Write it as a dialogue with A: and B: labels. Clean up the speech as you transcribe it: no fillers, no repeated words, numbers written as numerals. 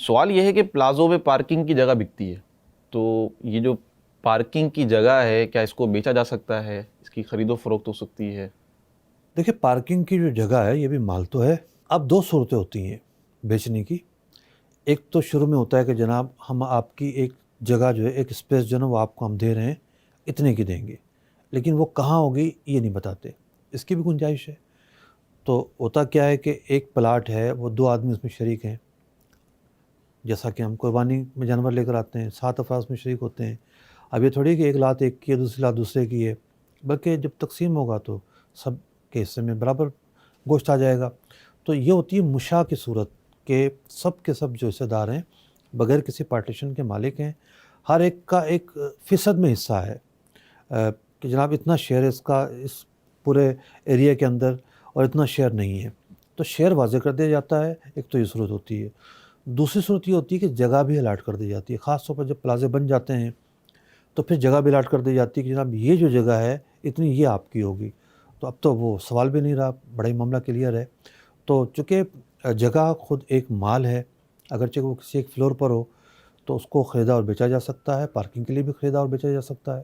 A: سوال یہ ہے کہ پلازوں میں پارکنگ کی جگہ بکتی ہے، تو یہ جو پارکنگ کی جگہ ہے کیا اس کو بیچا جا سکتا ہے، اس کی خرید و فروخت ہو سکتی ہے؟
B: دیکھیں پارکنگ کی جو جگہ ہے یہ بھی مال تو ہے. اب دو صورتیں ہوتی ہیں بیچنے کی. ایک تو شروع میں ہوتا ہے کہ جناب ہم آپ کی ایک جگہ جو ہے ایک اسپیس جو ہے نا وہ آپ کو ہم دے رہے ہیں، اتنے کی دیں گے، لیکن وہ کہاں ہوگی یہ نہیں بتاتے. اس کی بھی گنجائش ہے. تو ہوتا کیا ہے کہ ایک پلاٹ ہے، وہ 2 آدمی اس میں شریک ہیں. جیسا کہ ہم قربانی میں جانور لے کر آتے ہیں، 7 افراد اس میں شریک ہوتے ہیں. اب یہ تھوڑی کہ ایک لات ایک کی ہے، دوسری لات دوسرے کی ہے، بلکہ جب تقسیم ہوگا تو سب کے حصے میں برابر گوشت آ جائے گا. تو یہ ہوتی ہے مشاع کی صورت کہ سب کے سب جو حصہ دار ہیں بغیر کسی پارٹیشن کے مالک ہیں. ہر ایک کا ایک فیصد میں حصہ ہے کہ جناب اتنا شیئر ہے اس کا اس پورے ایریا کے اندر اور اتنا شیئر نہیں ہے. تو شیئر واضح کر دیا جاتا ہے. ایک تو یہ صورت ہوتی ہے. دوسری صورت یہ ہوتی ہے کہ جگہ بھی الاٹ کر دی جاتی ہے. خاص طور پر جب پلازے بن جاتے ہیں تو پھر جگہ بھی الاٹ کر دی جاتی ہے کہ جناب یہ جو جگہ ہے اتنی یہ آپ کی ہوگی. تو اب تو وہ سوال بھی نہیں رہا، بڑا ہی معاملہ کلیئر ہے. تو چونکہ جگہ خود ایک مال ہے، اگرچہ وہ کسی ایک فلور پر ہو تو اس کو خریدا اور بیچا جا سکتا ہے، پارکنگ کے لیے بھی خریدا اور بیچا جا سکتا ہے.